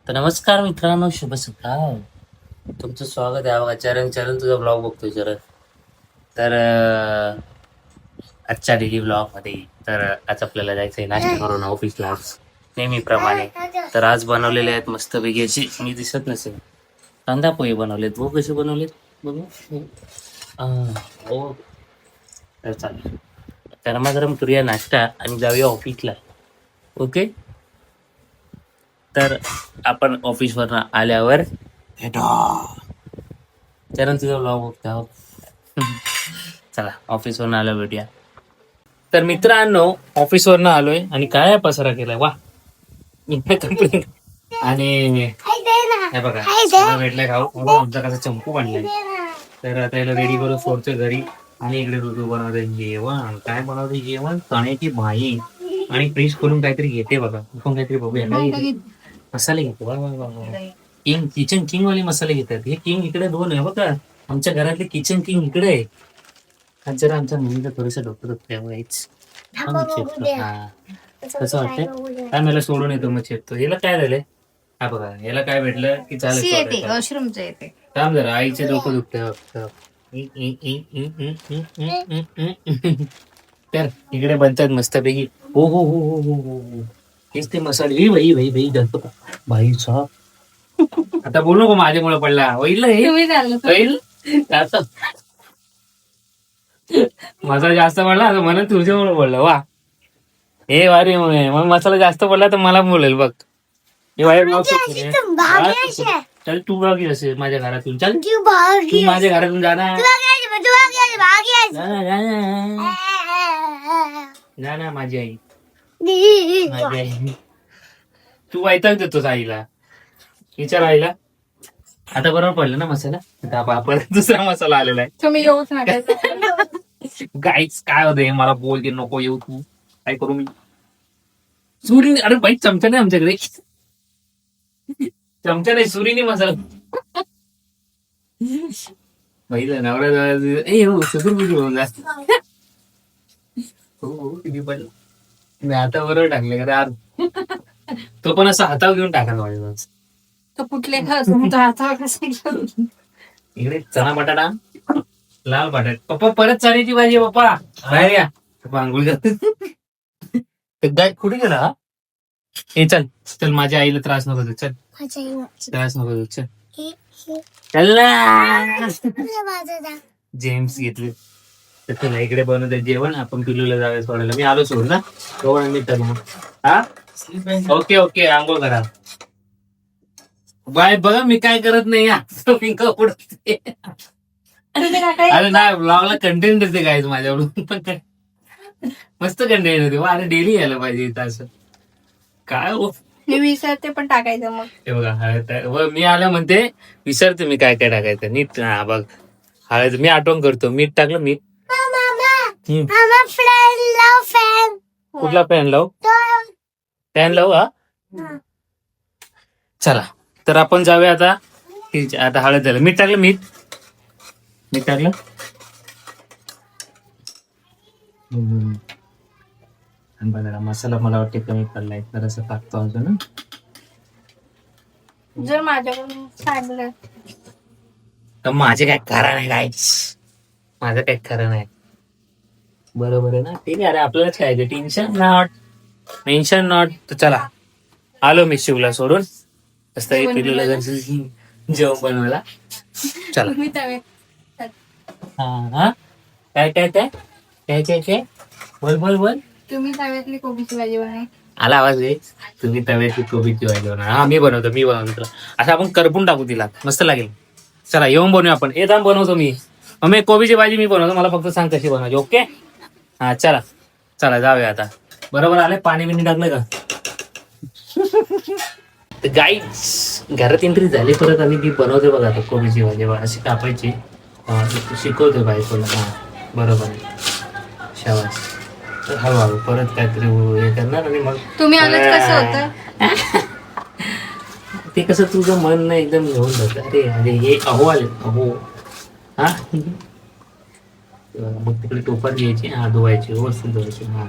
तर नमस्कार मित्रांनो, शुभ सकाळ. तुमचं स्वागत आहे. बघा चरण चरण तुझा ब्लॉग बघतोय चरण. तर आजच्या डेली ब्लॉग मध्ये आज आपल्याला जायचंय नाश्ता करून ऑफिसला नेहमीप्रमाणे. तर आज बनवलेले आहेत मस्त वेगळी, मी दिसत नसेल, कांदा पोहे बनवलेत. बघू कसे बनवलेत, बघू. हो, तर चालेल. गरमागरम करूया नाश्ता आणि जाऊया ऑफिसला. ओके. तर आपण ऑफिसवरनं आल्यावर भेटू. चरण तुझा ब्लॉग बघता. चला ऑफिसवरून आलो भेटूया. तर मित्रांनो, ऑफिसवरनं आलोय आणि काय पसारा केलाय वा. कंप्लेंट आणि हे बघा मला भेटलाय खाऊ. आमचा कसा चंपू बनलाय. तर आता याला रेडी करून सोडतोय घरी. आणि इकडे ऋतू बनवतोय जेवण. काय बनवतोय जेवण? चण्याची भाजी आणि फ्रीज खोलून काहीतरी घेते बघा. आपण काहीतरी बघूया. मसाले घेतो. वा वा वा वा. किंग, किचन किंग वाले मसाले घेतात. हे किंग इकडे दोन आहे बघा. आमच्या घरातले किचन किंग इकडे आहे. आज जरा आमच्या मम्मीचं थोडंसं डोकं दुखतंय व्हायच. कसं वाटतंय? काय मला सोडून येतो मग चेपतो. याला काय झालंय? हा बघा, याला काय भेटलं की चालेल. वॉशरूमचं येते. थांब जरा, आईचे डोकं दुखतंय. तर इकडे बनतात मस्तपैकी. हो हो हो हो हो हो हो. हेच ते मसाले. ए भाई भाई भाई जातो का भाई साहब. आता बोलू नको माझ्यामुळे पडला होईल ना हे. तुम्ही झालं होईल जास्त. मसाला जास्त पडला आता मला तुझ्यामुळे पडलं वा. हे वारे मग मसाला जास्त पडला तर मला बोलेल बघ. हे वाईट चल तू बघ असेल माझ्या घरातून. चल तू माझ्या घरातून जाणार. जा ना माझी आई. माझी आई. तू वैताग देतोस आईला. विचार आईला. आता बरोबर पडलं ना मसाला. आता परत दुसरा मसाला आलेला आहे. तुम्ही येऊच नका. गाईच काय होतंय मला बोलते नको येऊ तू. काय करू मी? सुरीने. अरे बाई चमचा नाही आमच्याकडे. चमचा नाही, सुरीने मसाला. बघितलं नवरा ए हो सुधीर होऊन जास्त. हो किती पडलं. मी आता बरोबर टाकले का यार. तो पण असं हातावर घेऊन टाका माझ्या. तो कुठले तुमचा हातावर कसं घेऊन. इकडे चणा बटाटा, लाल बटाटा. पप्पा परत चण्याची भाजी. पप्पा बाहेर या. पप्पा आंघोळ करते. गाय कुठे गेला हा? ए चल चल, माझ्या आईला त्रास नको देऊ. चल त्रास नको देऊ. चल चल ना. जेम्स घेतले. तर इकडे बनवते जेवण. आपण पिलूला जाऊया सोडायला. मी आलो सोड ना दोन मिनिटात मग. हा ओके ओके, आंघोळ करा. बाय. बघा मी काय करत नाही. उडते. अरे नाही, ब्लॉगला कंटेंट देते गाईज माझ्याकडून. पण काय मस्त कंटेंट होते. अरे डेली यायला पाहिजे इथं असं. काय हो मी विसरते पण टाकायचं मग. हे बघा हळद. मी आलं म्हणते विसरते मी काय काय टाकायचं. नीट हा बघ हळद मी आठवण करतो. मीठ टाकलं. मीठ कुठला पॅन लावू? पॅन लावू हा. चला तर आपण जाऊया आता. आता हळद झालं. मीठ टाकलं. मीठ टाकलं. बघा मसाला मला वाटते कमी पडलाय तर असं टाकतो अजून. जर माझ्याकडून सांगलं तर माझे काय खरं नाही गाईच. माझं काय खरं नाही. बरोबर आहे ना. ठीक आहे. अरे आपल्यालाच काय टेन्शन नॉट. तर चला आलो मी शिवला सोडून. मस्त पिलूला जेवण बनवायला. चला. तुम्ही तव्यात हा काय काय काय काय काय काय बोल बोल बोल. तुम्ही तव्यातली कोबीची भाजी बनवा. आला आवाज आहे. तुम्ही तव्याची कोबीची भाजी बनवा. हा मी बनवतो. असं आपण करपून टाकू तिला. मस्त लागेल. चला येऊन बनवूया आपण. हे थांब बनवतो मी. मग कोबीची भाजी मी बनवतो. मला फक्त सांग कशी बनवायची. ओके. हा चला चला जाऊया आता. बरोबर आले. पाणी बिणी टाकलं का? गाईच घरात एंट्री झाली परत. आणि ती बनवते बघा आता कोबीची भाजी. अशी कापायची. शिकवते बायकोला. हा बरोबर आहे. शाबास. तर हळूहळू परत काहीतरी हे करणार आणि मग तुम्ही आलं कसं होतं. ते कसं तुझं मन नाही एकदम घेऊन जातं. अरे अरे हे अहो आले अहो. हा मग तिकडे टोपात घ्यायची. हा धुवायची व्यवस्थित धुवायची. हा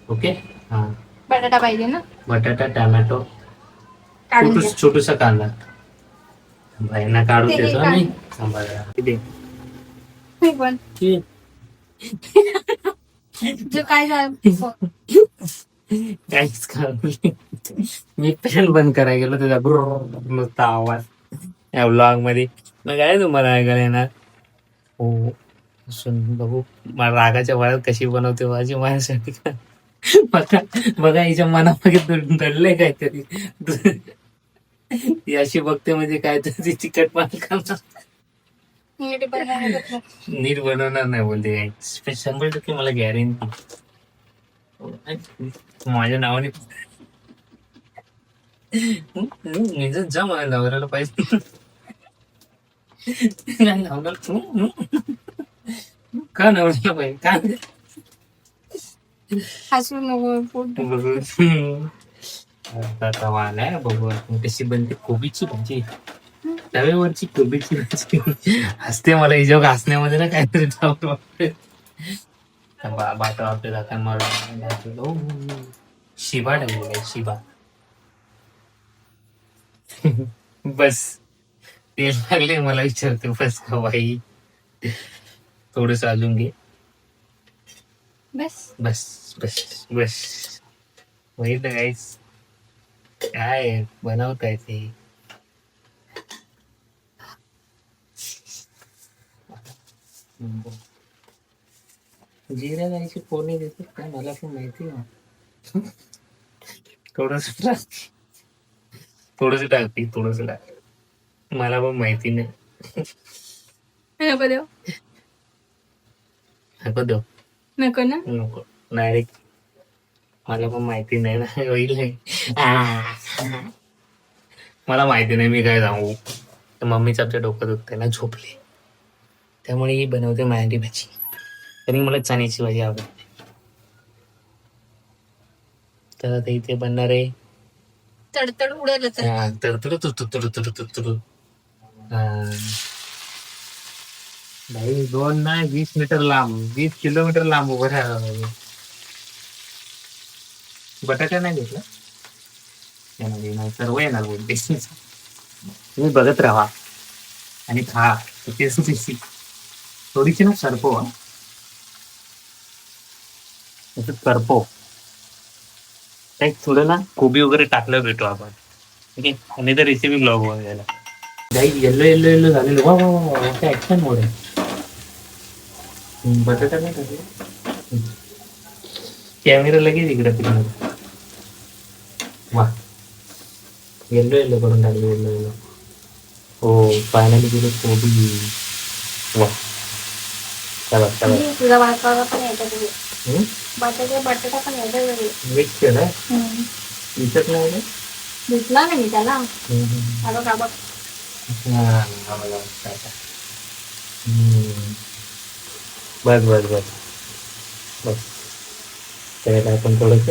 ओके. हा बटाटा पाहिजे ना. बटाटा टॅमॅटो काढून घ्या. छोटूसा कांदा भाईंना काढून ते देतो काढ. मी. थांबा जरा. किती? मी पण किती? जो काय झालं काहीच काढू. मी फॅन बंद करायला गेलो त्याचा नुसता आवाज या ब्लॉग मध्ये. मग काय तुम्हाला ऐकायला येणार. हो सुन बघू मला रागाच्या वळात कशी बनवते माझी माझ्यासाठी का. बघा बघा हिच्या मनामागे दडलंय काहीतरी. ती अशी बघते म्हणजे काहीतरी चिकट पान करणार. नीट बनवायला बघ. नीट बनवणार नाही बोलते काय. 100% मला गॅरेंटी माझ्या नावाने. मी जर जा मला नवऱ्याला पाहिजे. का नवऱ्याला पाहिजे का हसू नको पोट. तवा आलाय बघू आपण कशी बनते कोबीची भाजी. तव्यावरची कोबीची भाजी हसते मला हिजोग हसण्यामध्ये ना काहीतरी बाटा आपल्या दाखल मारून शिबा ठेवलेला शिबा. बस तेल लागले मला विचारते बस का बाई. थोडस अजून घे. बस बस बस बस माहित काहीच काय बनवताय ते. जिरा राईची फोडणी देते काय मला पण माहिती ना. थोडस टाकते थोडस टाक मला पण माहिती नाही. नको देऊ नको देऊ नको ना. नको डायरेक्ट मला पण माहिती नाही ना होईल नाही. मला माहिती नाही मी काय सांगू. मम्मीचं आमच्या डोकं दुखतंय ना झोपले त्यामुळे ही बनवते मराठी भाजी. तरी मला चण्याची भाजी आवडते. तर आता इथे बनणार आहे तडतड उडेल भाई 2 नाही 20 मीटर लांब 20 किलोमीटर लांब उभं राहायला पाहिजे. बटाटा नाही घेतला नाही सर्व येणार बोलते. तुम्ही बघत राहा आणि खा. थोडीशी ना सरपो करपो एक थोडं ना कोबी वगैरे टाकलं भेटू आपण. ठीक आहे आणि तर रेसिपी ब्लॉग वगैरे काही येल्लो येल्लो येल्लो झालेलं वा वा वा काय ऍक्शन मोड आहे. बटाटा नाही टाकलं कॅमेरा लगेच इकडे फिरणार. वा येल्लो येल्लो करून टाकलं येल्लो येल्लो. हो फायनली तिथे कोबी. वा चला चला तुझा बटाटा पण यायचा बटाटा पण यायचा मिक्स केलं विचत नाही दिसला नाही मी त्याला. का बघ बस बस बस बस त्याला आपण थोडस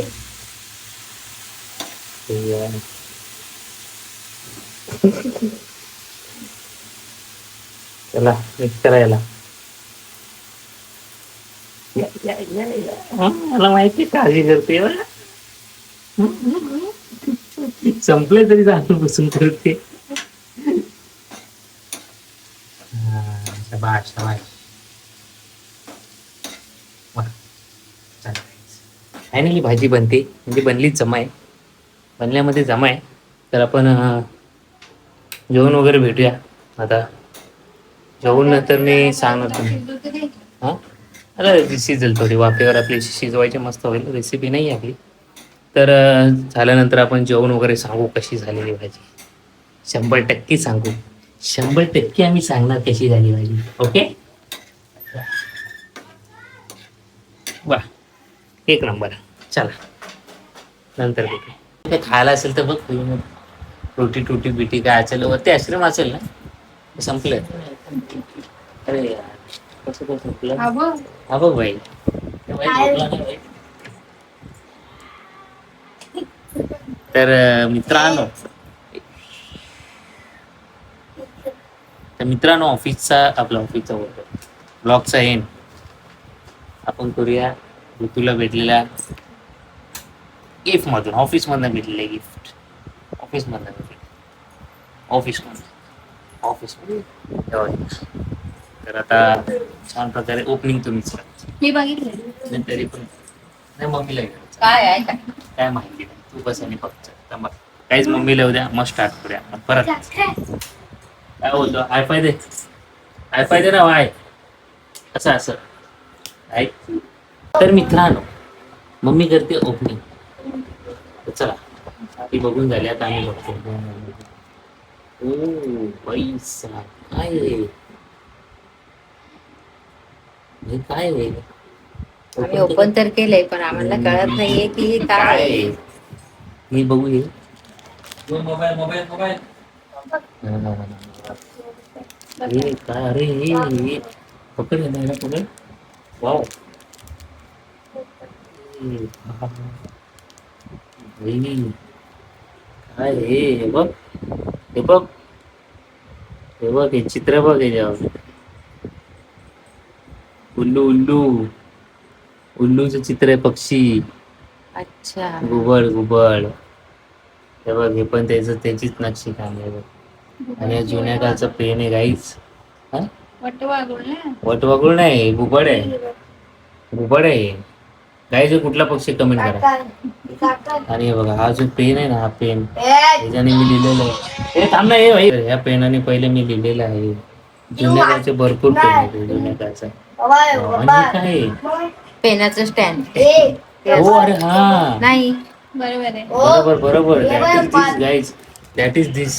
चला मिक्स करायला. मला माहिती काळजी करते संपले तरी जाणून बसून करते. शाबाश शाबाश फायनली भाजी बनते म्हणजे बनलीच जमाय बनल्यामध्ये जमाय. तर आपण जेवण वगैरे भेटूया आता. जेवण नंतर मी सांगणार तुम्ही. हां अरे शिजेल थोडी वाफेवर आपली शिजवायची मस्त होईल. रेसिपी नाही आपली तर झाल्यानंतर आपण जेवण वगैरे सांगू कशी झालेली भाजी. 100% सांगू 100% आम्ही सांगणार कशी झाली भाजी. ओके वा एक नंबर. चला नंतर भेटू. ते खायला असेल तर बघ रोटी टुटी बिटी काय असेल वरती आश्रम असेल ना संपलं. अरे यार कसं काय संपलं. हा बघ भाई तर मित्रांनो ऑफिसचा ब्लॉगचा एंड आपण करूया. ऋतूला भेटलेल्या गिफ्ट मधून ऑफिस मधून भेटलेले गिफ्ट ऑफिस मधून ऑफिसमध्ये तर आता छान प्रकारे ओपनिंग तुम्हीच करा. मी बघितले. नाही तरी पण नाही मम्मीला विचारायचं. काय आहे काय? काय माहिती नाही तू बस आणि फक्त काहीच मम्मीला उद्या मग स्टार्ट करूया आपण परत. काय बोलतो हायफाय दे, हायफाय दे ना वाय. असं असं ऐक. तर मित्रांनो मम्मी करते ओपनिंग. तर चला ती बघून झाली आता आम्ही बघतो. ओ पैसा काय आहे? हे काय आहे? आम्ही ओपन तर केलंय पण आम्हाला कळत नाहीये की हे काय आहे. मी बघू हे मोबाईल मोबाईल मोबाईल हे काय अरे हे पकड ना याला पकड. वाव काय हे बघ हे बघ हे बघ हे चित्र बघ याच्यावर. उल्लू उल्लू उल्लूचं चित्र आहे पक्षी. अच्छा गुबळ गुबळ हे बघ हे पण त्याचीच नक्षी काढली आहे बघ. आणि या जुन्या काळचं पेन आहे गाईच. हा वटवाघूळ ना. वटवाघूळ नाही गुबड आहे. गुबड आहे गाईच. कुठला पक्षी कमेंट करा. आणि हे बघा हा जो पेन आहे ना हा पेन त्याच्याने मी लिहिलेलं आहे. हे थांब ना हे भाई ह्या पेनाने पहिले मी लिहिलेलं आहे. जुन्या काळचे भरपूर पेन आहे जुन्या काळचा. आणि हे काय आहे? पेनाचं स्टँड हो अरे हा नाही बरोबर आहे. बरोबर बरोबर गाईज दॅट इज दिस.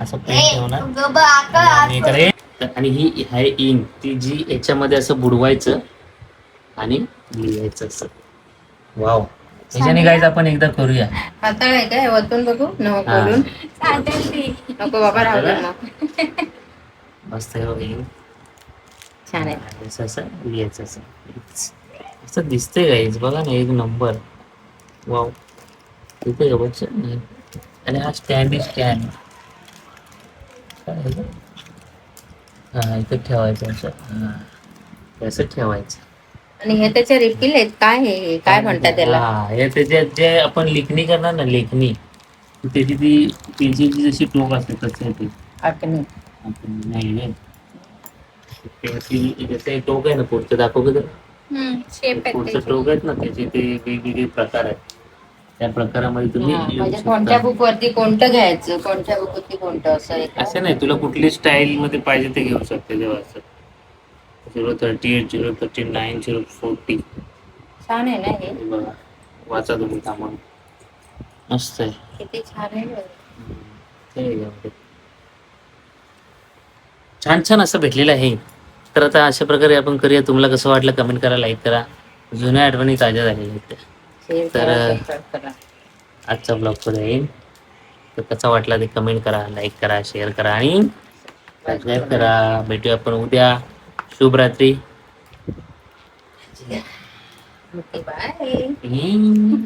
असं पेन ठेवणार आणि ही आहे इंक ती जी याच्यामध्ये असं बुडवायचं आणि लिहायचं असं. वाव त्याच्याने गाईज आपण एकदा करूया. पातळ आहे काय वतून बघू नको हा. बोलून चालेल ती. नको बाबा राहू दे मग. मस्त आहे बघ हे. छान आहे. असं असं लिहायचं असं असं दिसतंय गाईज बघा ना एक नंबर. वाव तिथे बघ आणि हा स्टँड आहे स्टँड. हा इथं ठेवायचं असं. हा असं ठेवायचं. आणि हे त्याचे रिफिल आहेत काय हे काय म्हणतात त्याला. हा हे त्याच्यात जे आपण लेखणी करणार ना लेखणी त्याची ती पेन्सिलची जशी टोक असते तसं आहे ते. आठवणी नाही रे पेन्सिल जसं टोक आहे ना पुढचं दाखव का शेप आहे पुढचं त्याची. टोक आहेत ना त्याचे ते वेगवेगळे प्रकार आहेत. त्या प्रकारामध्ये तुम्ही लिहू म्हणजे शकता. कोणत्या बुक वरती कोणतं घ्यायचं कोणत्या बुक वरती कोणतं असं आहे का? असं नाही तुला कुठली स्टाईल मध्ये पाहिजे ते घेऊ शकते तेव्हा असं. 038 039 040 छान आहे ना हे. बघा वाचा तुम्ही थांबून. मस्त आहे. किती छान आहे बघ. हे यामध्ये. छान छान असं भेटलेलं आहे. तर आता अशा प्रकारे आपण करूया. तुम्हाला कसं वाटलं कमेंट करा लाईक करा. जुन्या आठवणी ताज्या झालेल्या आहेत त्या. शेअर तर करा, सबस्क्राईब करा. आजचा ब्लॉग पुढे येईल तर कसा वाटला ते कमेंट करा लाईक करा शेअर करा आणि सबस्क्राईब करा. भेटूया आपण उद्या. शुभरात्री. Okay bye. हम्म.